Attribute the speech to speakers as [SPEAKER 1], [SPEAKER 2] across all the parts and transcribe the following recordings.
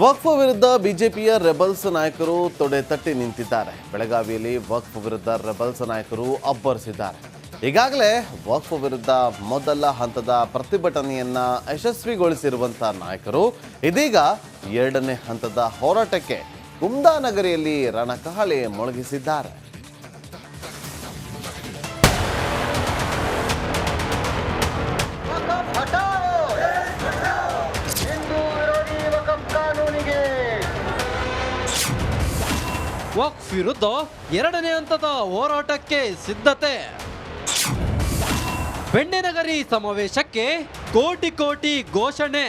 [SPEAKER 1] ವಕ್ಫ್ ವಿರುದ್ಧ ಬಿಜೆಪಿಯ ರೆಬಲ್ಸ್ ನಾಯಕರು ತೊಡೆ ತಟ್ಟಿ ನಿಂತಿದ್ದಾರೆ. ಬೆಳಗಾವಿಯಲ್ಲಿ ವಕ್ಫ್ ವಿರುದ್ಧ ರೆಬಲ್ಸ್ ನಾಯಕರು ಅಬ್ಬರಿಸಿದ್ದಾರೆ. ಈಗಾಗಲೇ ವಕ್ಫ್ ವಿರುದ್ಧ ಮೊದಲ ಹಂತದ ಪ್ರತಿಭಟನೆಯನ್ನ ಯಶಸ್ವಿಗೊಳಿಸಿರುವಂತಹ ನಾಯಕರು ಇದೀಗ ಎರಡನೇ ಹಂತದ ಹೋರಾಟಕ್ಕೆ ಕುಂದಾನಗರಿಯಲ್ಲಿ ರಣಕಹಳೆ ಮೊಳಗಿಸಿದ್ದಾರೆ.
[SPEAKER 2] ವಕ್ಫ್ ವಿರುದ್ಧ ಎರಡನೇ ಹಂತದ ಹೋರಾಟಕ್ಕೆ ಸಿದ್ಧತೆ. ಬೆಣ್ಣೆನಗರಿ ಸಮಾವೇಶಕ್ಕೆ ಕೋಟಿ ಕೋಟಿ ಘೋಷಣೆ.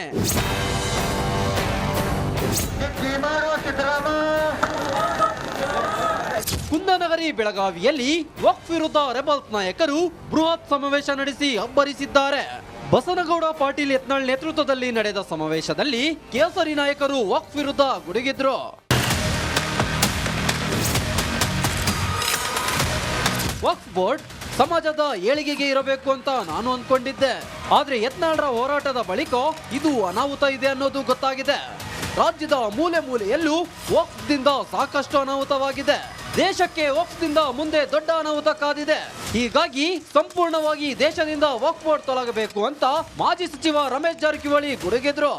[SPEAKER 2] ಕುಂದನಗರಿ ಬೆಳಗಾವಿಯಲ್ಲಿ ವಕ್ಫ್ ವಿರುದ್ಧ ರೆಬಲ್ಸ್ ನಾಯಕರು ಬೃಹತ್ ಸಮಾವೇಶ ನಡೆಸಿ ಅಬ್ಬರಿಸಿದ್ದಾರೆ. ಬಸನಗೌಡ ಪಾಟೀಲ್ ಯತ್ನಾಳ್ ನೇತೃತ್ವದಲ್ಲಿ ನಡೆದ ಸಮಾವೇಶದಲ್ಲಿ ಕೇಸರಿ ನಾಯಕರು ವಕ್ಫ್ ವಿರುದ್ಧ ಗುಡುಗಿದ್ರು. ವಕ್ಫ್ ಬೋರ್ಡ್ ಸಮಾಜದ ಏಳಿಗೆಗೆ ಇರಬೇಕು ಅಂತ ನಾನು ಅಂದ್ಕೊಂಡಿದ್ದೆ. ಆದ್ರೆ ಯತ್ನಾಳ್ರ ಹೋರಾಟದ ಬಳಿಕ ಇದು ಅನಾಹುತ ಇದೆ ಅನ್ನೋದು ಗೊತ್ತಾಗಿದೆ. ರಾಜ್ಯದ ಮೂಲೆ ಮೂಲೆಯಲ್ಲೂ ವಕ್ಫ್ದಿಂದ ಸಾಕಷ್ಟು ಅನಾಹುತವಾಗಿದೆ. ದೇಶಕ್ಕೆ ವಕ್ಫ್ದಿಂದ ಮುಂದೆ ದೊಡ್ಡ ಅನಾಹುತ ಕಾದಿದೆ. ಹೀಗಾಗಿ ಸಂಪೂರ್ಣವಾಗಿ ದೇಶದಿಂದ ವಕ್ಫ್ ಬೋರ್ಡ್ ತೊಲಗಬೇಕು ಅಂತ ಮಾಜಿ ಸಚಿವ ರಮೇಶ್ ಜಾರಕಿಹೊಳಿ ಗುಡುಗಿದ್ರು.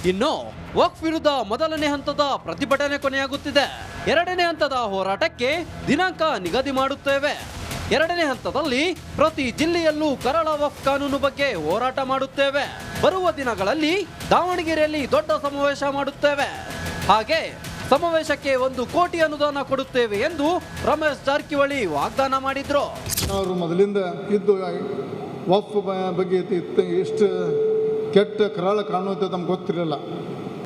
[SPEAKER 2] ಇನ್ನು ವಕ್ಫ್ ವಿರುದ್ಧ ಮೊದಲನೇ ಹಂತದ ಪ್ರತಿಭಟನೆ ಕೊನೆಯಾಗುತ್ತಿದೆ. ಎರಡನೇ ಹಂತದ ಹೋರಾಟಕ್ಕೆ ದಿನಾಂಕ ನಿಗದಿ ಮಾಡುತ್ತೇವೆ. ಎರಡನೇ ಹಂತದಲ್ಲಿ ಪ್ರತಿ ಜಿಲ್ಲೆಯಲ್ಲೂ ಕರಾಳ ವಕ್ಫ್ ಕಾನೂನು ಬಗ್ಗೆ ಹೋರಾಟ ಮಾಡುತ್ತೇವೆ. ಬರುವ ದಿನಗಳಲ್ಲಿ ದಾವಣಗೆರೆಯಲ್ಲಿ ದೊಡ್ಡ ಸಮಾವೇಶ ಮಾಡುತ್ತೇವೆ. ಹಾಗೆ ಸಮಾವೇಶಕ್ಕೆ 1 ಕೋಟಿ ಅನುದಾನ ಕೊಡುತ್ತೇವೆ ಎಂದು ರಮೇಶ್ ಜಾರಕಿಹೊಳಿ ವಾಗ್ದಾನ ಮಾಡಿದ್ರು.
[SPEAKER 3] ಅವರು ಮೊದಲಿಂದ ಇದ್ದು ವಕ್ಫ್ ಬಗ್ಗೆ ಎಷ್ಟು ಕೆಟ್ಟ ಕರಾಳ ಕಾನೂನು ಅಂತ ನಮ್ಗೆ ಗೊತ್ತಿರಲಿಲ್ಲ.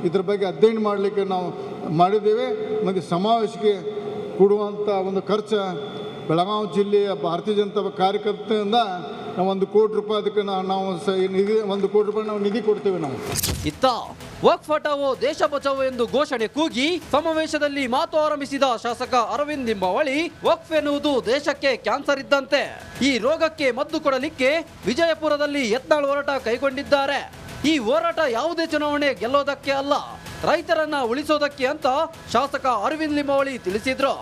[SPEAKER 3] ಇದ್ರ ಬಗ್ಗೆ ಅಧ್ಯಯನ ಮಾಡಲಿಕ್ಕೆ ನಾವು ಮಾಡಿದ್ದೇವೆ. ಮತ್ತು ಸಮಾವೇಶಕ್ಕೆ ಕೊಡುವಂಥ ಒಂದು ಖರ್ಚು ಬೆಳಗಾವಿ ಜಿಲ್ಲೆಯ ಭಾರತೀಯ ಜನತಾ ಕಾರ್ಯಕರ್ತರಿಂದ ನಾವು 1 ಕೋಟಿ ರೂಪಾಯಿ ಅದಕ್ಕೆ ನಾವು ನಿಧಿ 1 ಕೋಟಿ ರೂಪಾಯಿ ನಾವು ನಿಧಿ ಕೊಡ್ತೇವೆ. ನಾವು
[SPEAKER 2] ಇತ್ತ ವಕ್ಫ್ ಹಟಾವೋ ದೇಶ ಬಚಾವೋ ಎಂದು ಘೋಷಣೆ ಕೂಗಿ ಸಮಾವೇಶದಲ್ಲಿ ಮಾತು ಆರಂಭಿಸಿದ ಶಾಸಕ ಅರವಿಂದ್ ಲಿಂಬಾವಳಿ, ವಕ್ಫ್ ಎನ್ನುವುದು ದೇಶಕ್ಕೆ ಕ್ಯಾನ್ಸರ್ ಇದ್ದಂತೆ. ಈ ರೋಗಕ್ಕೆ ಮದ್ದು ಕೊಡಲಿಕ್ಕೆ ವಿಜಯಪುರದಲ್ಲಿ ಯತ್ನಾಳ್ ಹೋರಾಟ ಕೈಗೊಂಡಿದ್ದಾರೆ. ಈ ಹೋರಾಟ ಯಾವುದೇ ಚುನಾವಣೆ ಗೆಲ್ಲೋದಕ್ಕೆ ಅಲ್ಲ, ರೈತರನ್ನ ಉಳಿಸೋದಕ್ಕೆ ಅಂತ ಶಾಸಕ ಅರವಿಂದ್ ಲಿಂಬಾವಳಿ ತಿಳಿಸಿದ್ರು.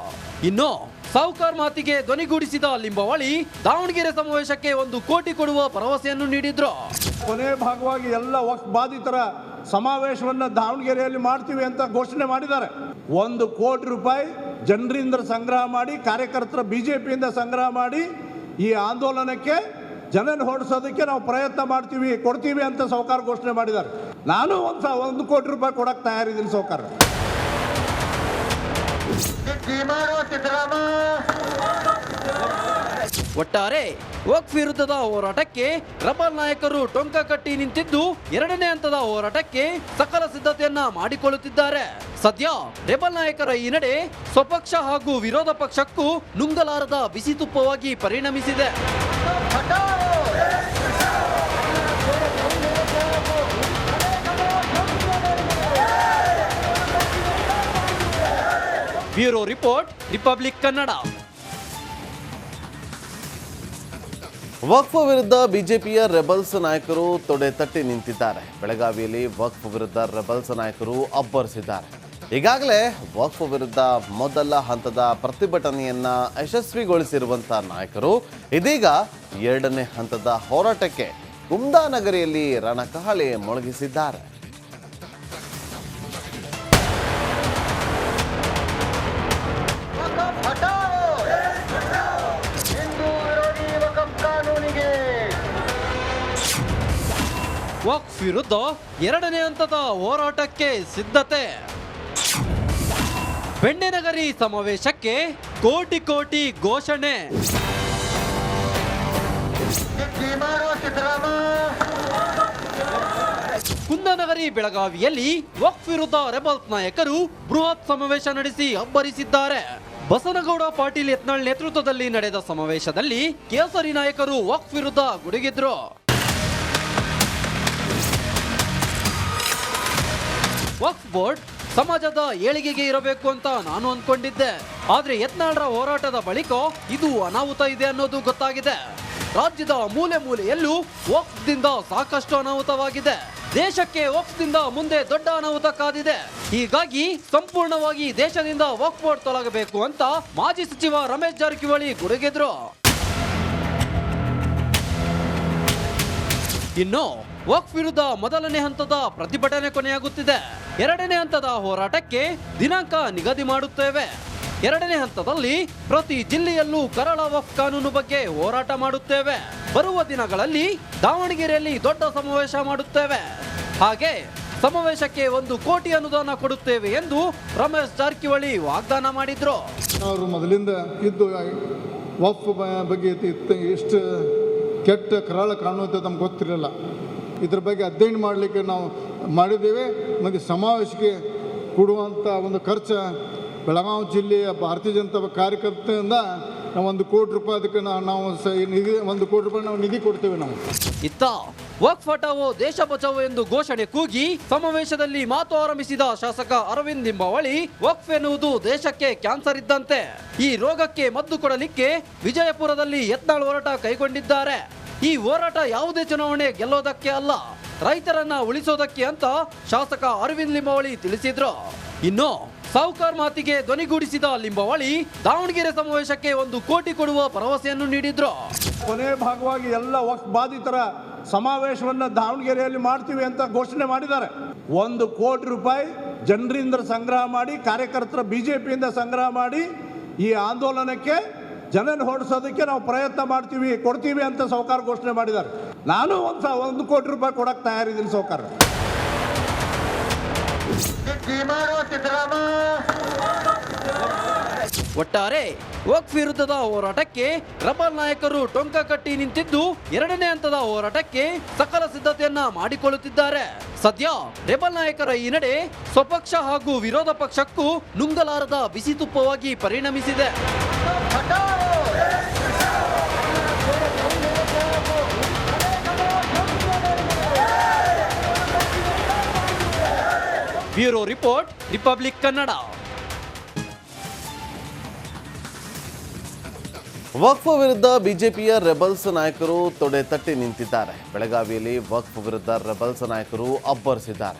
[SPEAKER 2] ಇನ್ನು ಸಾಹುಕಾರ್ ಮಾತಿಗೆ ಧ್ವನಿಗೂಡಿಸಿದ ಲಿಂಬಾವಳಿ ದಾವಣಗೆರೆ ಸಮಾವೇಶಕ್ಕೆ 1 ಕೋಟಿ ಕೊಡುವ ಭರವಸೆಯನ್ನು ನೀಡಿದ್ರು.
[SPEAKER 4] ಕೊನೆ ಭಾಗವಾಗಿ ಎಲ್ಲ ವಕ್ಫ್ ಬಾಧಿತರ ಸಮಾವೇಶವನ್ನು ದಾವಣಗೆರೆಯಲ್ಲಿ ಮಾಡ್ತೀವಿ ಅಂತ ಘೋಷಣೆ ಮಾಡಿದ್ದಾರೆ. 1 ಕೋಟಿ ರೂಪಾಯಿ ಜನರಿಂದ ಸಂಗ್ರಹ ಮಾಡಿ, ಕಾರ್ಯಕರ್ತರ ಬಿಜೆಪಿಯಿಂದ ಸಂಗ್ರಹ ಮಾಡಿ ಈ ಆಂದೋಲನಕ್ಕೆ ಜನನ ಹೊಡಿಸೋದಕ್ಕೆ ನಾವು ಪ್ರಯತ್ನ ಮಾಡ್ತೀವಿ, ಕೊಡ್ತೀವಿ ಅಂತ ಸಾಹುಕಾರ ಘೋಷಣೆ ಮಾಡಿದ್ದಾರೆ. ನಾನು 1 ಕೋಟಿ ರೂಪಾಯಿ ಕೊಡಕ್ಕೆ ತಯಾರಿದ್ದೀನಿ ಸಾಹುಕಾರ.
[SPEAKER 2] ಒಟ್ಟಾರೆ ವಕ್ಫ್ ವಿರುದ್ಧದ ಹೋರಾಟಕ್ಕೆ ರೆಬಲ್ ನಾಯಕರು ಟೊಂಕ ಕಟ್ಟಿ ನಿಂತಿದ್ದು ಎರಡನೇ ಹಂತದ ಹೋರಾಟಕ್ಕೆ ಸಕಲ ಸಿದ್ಧತೆಯನ್ನ ಮಾಡಿಕೊಳ್ಳುತ್ತಿದ್ದಾರೆ. ಸದ್ಯ ರೆಬಲ್ ನಾಯಕರ ಈ ನಡೆ ಸ್ವಪಕ್ಷ ಹಾಗೂ ವಿರೋಧ ಪಕ್ಷಕ್ಕೂ ನುಂಗಲಾರದ ಬಿಸಿ ತುಪ್ಪವಾಗಿ ಪರಿಣಮಿಸಿದೆ. Bureau report, republic Kannada.
[SPEAKER 1] ವಕ್ಫ್ ವಿರುದ್ಧ ಬಿಜೆಪಿಯ ರೆಬಲ್ಸ್ ನಾಯಕರು ತೊಡೆ ತಟ್ಟಿ ನಿಂತಿದ್ದಾರೆ. ಬೆಳಗಾವಿಯಲ್ಲಿ ವಕ್ಫ್ ವಿರುದ್ಧ ರೆಬಲ್ಸ್ ನಾಯಕರು ಅಬ್ಬರಿಸಿದ್ದಾರೆ. ಈಗಾಗಲೇ ವಕ್ಫ್ ವಿರುದ್ಧ ಮೊದಲ ಹಂತದ ಪ್ರತಿಭಟನೆಯನ್ನ ಯಶಸ್ವಿಗೊಳಿಸಿರುವಂತಹ ನಾಯಕರು ಇದೀಗ ಎರಡನೇ ಹಂತದ ಹೋರಾಟಕ್ಕೆ ಕುಂದಾನಗರಿಯಲ್ಲಿ ರಣಕಹಳೆ ಮೊಳಗಿಸಿದ್ದಾರೆ.
[SPEAKER 2] ವಕ್ಫ್ ವಿರುದ್ಧ ಎರಡನೇ ಹಂತದ ಹೋರಾಟಕ್ಕೆ ಸಿದ್ಧತೆ. ಬೆಣ್ಣೆನಗರಿ ಸಮಾವೇಶಕ್ಕೆ ಕೋಟಿ ಕೋಟಿ ಘೋಷಣೆ. ಕುಂದನಗರಿ ಬೆಳಗಾವಿಯಲ್ಲಿ ವಕ್ಫ್ ವಿರುದ್ಧ ರೆಬಲ್ಸ್ ನಾಯಕರು ಬೃಹತ್ ಸಮಾವೇಶ ನಡೆಸಿ ಅಬ್ಬರಿಸಿದ್ದಾರೆ. ಬಸನಗೌಡ ಪಾಟೀಲ್ ಯತ್ನಾಳ್ ನೇತೃತ್ವದಲ್ಲಿ ನಡೆದ ಸಮಾವೇಶದಲ್ಲಿ ಕೇಸರಿ ನಾಯಕರು ವಕ್ಫ್ ವಿರುದ್ಧ ಗುಡುಗಿದ್ರು. ವಕ್ಫ್ ಬೋರ್ಡ್ ಸಮಾಜದ ಏಳಿಗೆಗೆ ಇರಬೇಕು ಅಂತ ನಾನು ಅಂದ್ಕೊಂಡಿದ್ದೆ. ಆದ್ರೆ ಯತ್ನಾಳ್ರ ಹೋರಾಟದ ಬಳಿಕ ಇದು ಅನಾಹುತ ಇದೆ ಅನ್ನೋದು ಗೊತ್ತಾಗಿದೆ. ರಾಜ್ಯದ ಮೂಲೆ ಮೂಲೆಯಲ್ಲೂ ವಕ್ಫ್ದಿಂದ ಸಾಕಷ್ಟು ಅನಾಹುತವಾಗಿದೆ. ದೇಶಕ್ಕೆ ವಕ್ಫ್ದಿಂದ ಮುಂದೆ ದೊಡ್ಡ ಅನಾಹುತ ಕಾದಿದೆ. ಹೀಗಾಗಿ ಸಂಪೂರ್ಣವಾಗಿ ದೇಶದಿಂದ ವಕ್ಫ್ ಬೋರ್ಡ್ ತೊಲಗಬೇಕು ಅಂತ ಮಾಜಿ ಸಚಿವ ರಮೇಶ್ ಜಾರಕಿಹೊಳಿ ಗುಡುಗಿದ್ರು. ಇನ್ನು ವಕ್ಫ್ ವಿರುದ್ಧ ಮೊದಲನೇ ಹಂತದ ಪ್ರತಿಭಟನೆ ಕೊನೆಯಾಗುತ್ತಿದೆ. ಎರಡನೇ ಹಂತದ ಹೋರಾಟಕ್ಕೆ ದಿನಾಂಕ ನಿಗದಿ ಮಾಡುತ್ತೇವೆ. ಎರಡನೇ ಹಂತದಲ್ಲಿ ಪ್ರತಿ ಜಿಲ್ಲೆಯಲ್ಲೂ ಕರಾಳ ವಕ್ಫ್ ಕಾನೂನು ಬಗ್ಗೆ ಹೋರಾಟ ಮಾಡುತ್ತೇವೆ. ಬರುವ ದಿನಗಳಲ್ಲಿ ದಾವಣಗೆರೆಯಲ್ಲಿ ದೊಡ್ಡ ಸಮಾವೇಶ ಮಾಡುತ್ತೇವೆ. ಹಾಗೆ ಸಮಾವೇಶಕ್ಕೆ 1 ಕೋಟಿ ಅನುದಾನ ಕೊಡುತ್ತೇವೆ ಎಂದು ರಮೇಶ್ ಜಾರಕಿಹೊಳಿ ವಾಗ್ದಾನ ಮಾಡಿದ್ರು.
[SPEAKER 3] ಅವರು ಮೊದಲಿಂದ ಇದ್ದು ವಕ್ಫ್ ಬಗ್ಗೆ ಎಷ್ಟು ಕೆಟ್ಟ ಕರಾಳ ಕಾನೂನು ಅಂತ ನಮ್ಗೆ ಗೊತ್ತಿರಲಿಲ್ಲ. ಇದ್ರ ಬಗ್ಗೆ ಅಧ್ಯಯನ ಮಾಡಲಿಕ್ಕೆ ನಾವು ಮಾಡಿದ್ದೇವೆ. ಮತ್ತು ಸಮಾವೇಶಕ್ಕೆ ಕೊಡುವಂಥ ಒಂದು ಖರ್ಚು ಬೆಳಗಾವಿ ಜಿಲ್ಲೆಯ ಭಾರತೀಯ ಜನತಾ ಕಾರ್ಯಕರ್ತರಿಂದ ನಾವು 1 ಕೋಟಿ ರೂಪಾಯಿ ಅದಕ್ಕೆ ನಾವು ನಿಧಿ 1 ಕೋಟಿ ರೂಪಾಯಿ ನಾವು ನಿಧಿ ಕೊಡ್ತೇವೆ. ನಾವು
[SPEAKER 2] ಇತ್ತ ವಕ್ಫ್ ಹಟಾವೋ ದೇಶ ಬಚಾವೋ ಎಂದು ಘೋಷಣೆ ಕೂಗಿ ಸಮಾವೇಶದಲ್ಲಿ ಮಾತು ಆರಂಭಿಸಿದ ಶಾಸಕ ಅರವಿಂದ್ ಲಿಂಬಾವಳಿ, ವಕ್ಫ್ ಎನ್ನುವುದು ದೇಶಕ್ಕೆ ಕ್ಯಾನ್ಸರ್ ಇದ್ದಂತೆ. ಈ ರೋಗಕ್ಕೆ ಮದ್ದು ಕೊಡಲಿಕ್ಕೆ ವಿಜಯಪುರದಲ್ಲಿ ಯತ್ನಾಳ್ ಹೋರಾಟ ಕೈಗೊಂಡಿದ್ದಾರೆ. ಈ ಹೋರಾಟ ಯಾವುದೇ ಚುನಾವಣೆ ಗೆಲ್ಲೋದಕ್ಕೆ ಅಲ್ಲ, ರೈತರನ್ನ ಉಳಿಸೋದಕ್ಕೆ ಅಂತ ಶಾಸಕ ಅರವಿಂದ್ ಲಿಂಬಾವಳಿ ತಿಳಿಸಿದ್ರು. ಇನ್ನು ಸಾಹುಕಾರ್ ಮಾತಿಗೆ ಧ್ವನಿಗೂಡಿಸಿದ ಲಿಂಬಾವಳಿ ದಾವಣಗೆರೆ ಸಮಾವೇಶಕ್ಕೆ 1 ಕೋಟಿ ಕೊಡುವ ಭರವಸೆಯನ್ನು ನೀಡಿದ್ರು.
[SPEAKER 4] ಕೊನೆ ಭಾಗವಾಗಿ ಎಲ್ಲ ವಕ್ಫ್ ಬಾಧಿತರ ಸಮಾವೇಶವನ್ನು ದಾವಣಗೆರೆಯಲ್ಲಿ ಮಾಡ್ತೀವಿ ಅಂತ ಘೋಷಣೆ ಮಾಡಿದ್ದಾರೆ. 1 ಕೋಟಿ ರೂಪಾಯಿ ಜನರಿಂದ ಸಂಗ್ರಹ ಮಾಡಿ, ಕಾರ್ಯಕರ್ತರ ಬಿಜೆಪಿಯಿಂದ ಸಂಗ್ರಹ ಮಾಡಿ ಈ ಆಂದೋಲನಕ್ಕೆ ಜನನ ಹೊರಡಿಸೋದಕ್ಕೆ ನಾವು ಪ್ರಯತ್ನ ಮಾಡ್ತೀವಿ, ಕೊಡ್ತೀವಿ ಅಂತ ಸಾಹುಕಾರ ಘೋಷಣೆ ಮಾಡಿದ್ದಾರೆ. ನಾನು 1 ಕೋಟಿ ರೂಪಾಯಿ ಕೊಡಕ್ಕೆ ತಯಾರಿದ್ದೀನಿ ಸಾಹುಕಾರ.
[SPEAKER 2] ಒಟ್ಟಾರೆ ವಕ್ಫ್ ವಿರುದ್ಧದ ಹೋರಾಟಕ್ಕೆ ರೆಬಲ್ ನಾಯಕರು ಟೊಂಕ ಕಟ್ಟಿ ನಿಂತಿದ್ದು, ಎರಡನೇ ಹಂತದ ಹೋರಾಟಕ್ಕೆ ಸಕಲ ಸಿದ್ಧತೆಯನ್ನ ಮಾಡಿಕೊಳ್ಳುತ್ತಿದ್ದಾರೆ. ಸದ್ಯ ರೆಬಲ್ ನಾಯಕರ ಈ ನಡೆ ಸ್ವಪಕ್ಷ ಹಾಗೂ ವಿರೋಧ ಪಕ್ಷಕ್ಕೂ ನುಂಗಲಾರದ ಬಿಸಿ ತುಪ್ಪವಾಗಿ ಪರಿಣಮಿಸಿದೆ. Bureau report, republic Kannada.
[SPEAKER 1] ವಕ್ಫ್ ವಿರುದ್ಧ ಬಿಜೆಪಿಯ ರೆಬಲ್ಸ್ ನಾಯಕರು ತೊಡೆ ತಟ್ಟಿ ನಿಂತಿದ್ದಾರೆ. ಬೆಳಗಾವಿಯಲ್ಲಿ ವಕ್ಫ್ ವಿರುದ್ಧ ರೆಬಲ್ಸ್ ನಾಯಕರು ಅಬ್ಬರಿಸಿದ್ದಾರೆ.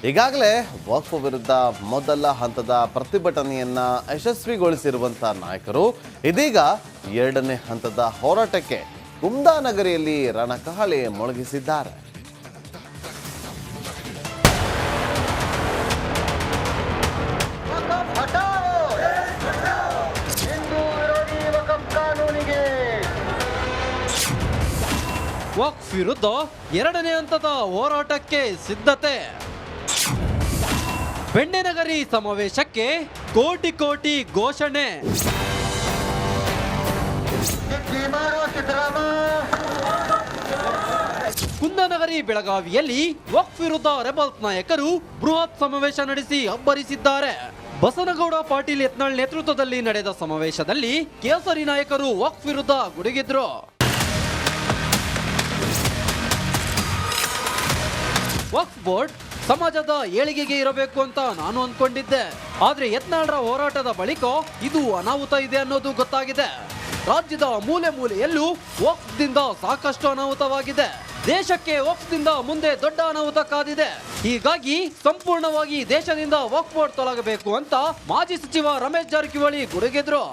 [SPEAKER 1] ಈಗಾಗಲೇ ವಕ್ಫ್ ವಿರುದ್ಧ ಮೊದಲ ಹಂತದ ಪ್ರತಿಭಟನೆಯನ್ನ ಯಶಸ್ವಿಗೊಳಿಸಿರುವಂಥ ನಾಯಕರು ಇದೀಗ ಎರಡನೇ ಹಂತದ ಹೋರಾಟಕ್ಕೆ ಕುಂದಾನಗರಿಯಲ್ಲಿ ರಣಕಹಳೆ ಮೊಳಗಿಸಿದ್ದಾರೆ.
[SPEAKER 2] ವಕ್ಫ್ ವಿರುದ್ಧ ಎರಡನೇ ಹಂತದ ಹೋರಾಟಕ್ಕೆ ಸಿದ್ಧತೆ. ಬೆಣ್ಣೆನಗರಿ ಸಮಾವೇಶಕ್ಕೆ ಕೋಟಿ ಕೋಟಿ ಘೋಷಣೆ. ಕುಂದನಗರಿ ಬೆಳಗಾವಿಯಲ್ಲಿ ವಕ್ಫ್ ವಿರುದ್ಧ ರೆಬಲ್ಸ್ ನಾಯಕರು ಬೃಹತ್ ಸಮಾವೇಶ ನಡೆಸಿ ಅಬ್ಬರಿಸಿದ್ದಾರೆ. ಬಸನಗೌಡ ಪಾಟೀಲ್ ಯತ್ನಾಳ್ ನೇತೃತ್ವದಲ್ಲಿ ನಡೆದ ಸಮಾವೇಶದಲ್ಲಿ ಕೇಸರಿ ನಾಯಕರು ವಕ್ಫ್ ವಿರುದ್ಧ ಗುಡುಗಿದ್ರು. ವಕ್ಫ್ ಬೋರ್ಡ್ ಸಮಾಜದ ಏಳಿಗೆಗೆ ಇರಬೇಕು ಅಂತ ನಾನು ಅಂದ್ಕೊಂಡಿದ್ದೆ. ಆದ್ರೆ ಯತ್ನಾಳ್ರ ಹೋರಾಟದ ಬಳಿಕ ಇದು ಅನಾಹುತ ಇದೆ ಅನ್ನೋದು ಗೊತ್ತಾಗಿದೆ. ರಾಜ್ಯದ ಮೂಲೆ ಮೂಲೆಯಲ್ಲೂ ವಕ್ಫ್ದಿಂದ ಸಾಕಷ್ಟು ಅನಾಹುತವಾಗಿದೆ. ದೇಶಕ್ಕೆ ವಕ್ಫ್ದಿಂದ ಮುಂದೆ ದೊಡ್ಡ ಅನಾಹುತ ಕಾದಿದೆ. ಹೀಗಾಗಿ ಸಂಪೂರ್ಣವಾಗಿ ದೇಶದಿಂದ ವಕ್ಫ್ ಬೋರ್ಡ್ ತೊಲಗಬೇಕು ಅಂತ ಮಾಜಿ ಸಚಿವ ರಮೇಶ್ ಜಾರಕಿಹೊಳಿ ಗುಡುಗಿದ್ರು.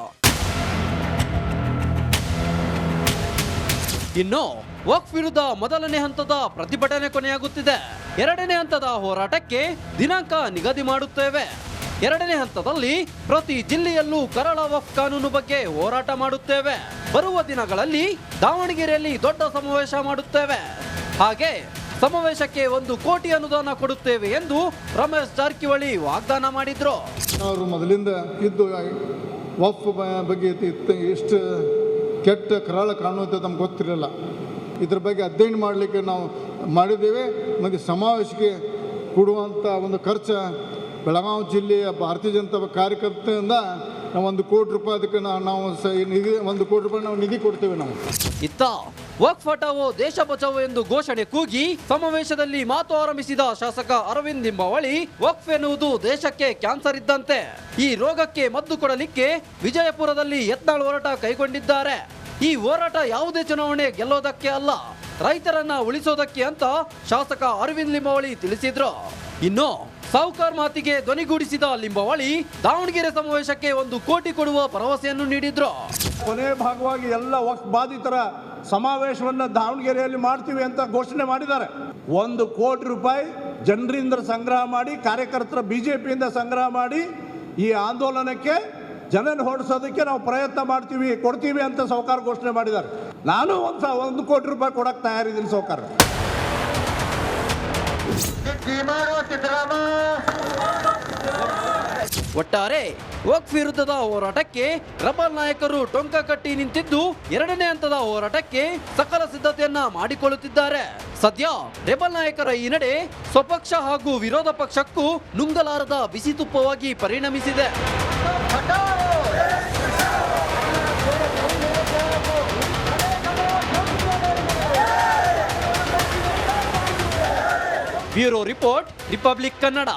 [SPEAKER 2] ಇನ್ನು ವಕ್ಫ್ ವಿರುದ್ಧ ಮೊದಲನೇ ಹಂತದ ಪ್ರತಿಭಟನೆ ಕೊನೆಯಾಗುತ್ತಿದೆ. ಎರಡನೇ ಹಂತದ ಹೋರಾಟಕ್ಕೆ ದಿನಾಂಕ ನಿಗದಿ ಮಾಡುತ್ತೇವೆ. ಎರಡನೇ ಹಂತದಲ್ಲಿ ಪ್ರತಿ ಜಿಲ್ಲೆಯಲ್ಲೂ ಕರಾಳ ವಕ್ಫ್ ಕಾನೂನು ಬಗ್ಗೆ ಹೋರಾಟ ಮಾಡುತ್ತೇವೆ. ಬರುವ ದಿನಗಳಲ್ಲಿ ದಾವಣಗೆರೆಯಲ್ಲಿ ದೊಡ್ಡ ಸಮಾವೇಶ ಮಾಡುತ್ತೇವೆ. ಹಾಗೆ ಸಮಾವೇಶಕ್ಕೆ 1 ಕೋಟಿ ಅನುದಾನ ಕೊಡುತ್ತೇವೆ ಎಂದು ರಮೇಶ್ ಜಾರಕಿಹೊಳಿ ವಾಗ್ದಾನ ಮಾಡಿದ್ರು.
[SPEAKER 3] ಅವರು ಮೊದಲಿಂದ ಇದ್ದು ವಕ್ಫ್ ಬಗ್ಗೆ ಎಷ್ಟು ಕೆಟ್ಟ ಕರಾಳ ಕಾನೂನು ಅಂತ ನಮ್ಗೆ ಗೊತ್ತಿರಲಿಲ್ಲ. ಇದ್ರ ಬಗ್ಗೆ ಅಧ್ಯಯನ ಮಾಡಲಿಕ್ಕೆ ನಾವು ಮಾಡಿದ್ದೇವೆ. ಮತ್ತು ಸಮಾವೇಶಕ್ಕೆ ಕೊಡುವಂಥ ಒಂದು ಖರ್ಚು ಬೆಳಗಾವಿ ಜಿಲ್ಲೆಯ ಭಾರತೀಯ ಜನತಾ ಕಾರ್ಯಕರ್ತರಿಂದ ನಾವು 1 ಕೋಟಿ ರೂಪಾಯಿ ಅದಕ್ಕೆ ನಾವು ನಿಧಿ 1 ಕೋಟಿ ರೂಪಾಯಿ ನಾವು ನಿಧಿ ಕೊಡ್ತೇವೆ. ನಾವು
[SPEAKER 2] ಇತ್ತ ವಕ್ಫ್ ಹಟಾವೋ ದೇಶ ಬಚಾವೋ ಎಂದು ಘೋಷಣೆ ಕೂಗಿ ಸಮಾವೇಶದಲ್ಲಿ ಮಾತು ಆರಂಭಿಸಿದ ಶಾಸಕ ಅರವಿಂದ್ ಲಿಂಬಾವಳಿ, ವಕ್ಫ್ ಎನ್ನುವುದು ದೇಶಕ್ಕೆ ಕ್ಯಾನ್ಸರ್ ಇದ್ದಂತೆ. ಈ ರೋಗಕ್ಕೆ ಮದ್ದು ಕೊಡಲಿಕ್ಕೆ ವಿಜಯಪುರದಲ್ಲಿ ಯತ್ನಾಳ್ ಹೋರಾಟ ಕೈಗೊಂಡಿದ್ದಾರೆ. ಈ ಹೋರಾಟ ಯಾವುದೇ ಚುನಾವಣೆ ಗೆಲ್ಲೋದಕ್ಕೆ ಅಲ್ಲ, ರೈತರನ್ನ ಉಳಿಸೋದಕ್ಕೆ ಅಂತ ಶಾಸಕ ಅರವಿಂದ್ ಲಿಂಬಾವಳಿ ತಿಳಿಸಿದ್ರು. ಇನ್ನು ಸಾಹುಕಾರ್ ಮಾತಿಗೆ ಧ್ವನಿಗೂಡಿಸಿದ ಲಿಂಬಾವಳಿ ದಾವಣಗೆರೆ ಸಮಾವೇಶಕ್ಕೆ 1 ಕೋಟಿ ಕೊಡುವ ಭರವಸೆಯನ್ನು ನೀಡಿದ್ರು.
[SPEAKER 4] ಕೊನೆ ಭಾಗವಾಗಿ ಎಲ್ಲ ವಕ್ಫ್ ಬಾಧಿತರ ಸಮಾವೇಶವನ್ನು ದಾವಣಗೆರೆಯಲ್ಲಿ ಮಾಡ್ತೀವಿ ಅಂತ ಘೋಷಣೆ ಮಾಡಿದ್ದಾರೆ. 1 ಕೋಟಿ ರೂಪಾಯಿ ಜನರಿಂದ ಸಂಗ್ರಹ ಮಾಡಿ, ಕಾರ್ಯಕರ್ತರ ಬಿಜೆಪಿಯಿಂದ ಸಂಗ್ರಹ ಮಾಡಿ ಈ ಆಂದೋಲನಕ್ಕೆ ಜನನ ಹೊರಡಿಸೋದಕ್ಕೆ ನಾವು ಪ್ರಯತ್ನ ಮಾಡ್ತೀವಿ, ಕೊಡ್ತೀವಿ ಅಂತ ಸಾಹುಕಾರ ಘೋಷಣೆ ಮಾಡಿದ್ದಾರೆ. ನಾನು 1 ಕೋಟಿ ರೂಪಾಯಿ ಕೊಡಕ್ಕೆ ತಯಾರಿದ್ದೀನಿ ಸಾಹುಕಾರ.
[SPEAKER 2] ಒಟ್ಟಾರೆ ವಕ್ಫ್ ವಿರುದ್ಧದ ಹೋರಾಟಕ್ಕೆ ರೆಬಲ್ ನಾಯಕರು ಟೊಂಕ ಕಟ್ಟಿ ನಿಂತಿದ್ದು 2ನೇ ಹಂತದ ಹೋರಾಟಕ್ಕೆ ಸಕಲ ಸಿದ್ಧತೆಯನ್ನ ಮಾಡಿಕೊಳ್ಳುತ್ತಿದ್ದಾರೆ. ಸದ್ಯ ರೆಬಲ್ ನಾಯಕರ ಈ ನಡೆ ಸ್ವಪಕ್ಷ ಹಾಗೂ ವಿರೋಧ ಪಕ್ಷಕ್ಕೂ ನುಂಗಲಾರದ ಬಿಸಿ ತುಪ್ಪವಾಗಿ ಪರಿಣಮಿಸಿದೆ. Bureau report, republic Kannada.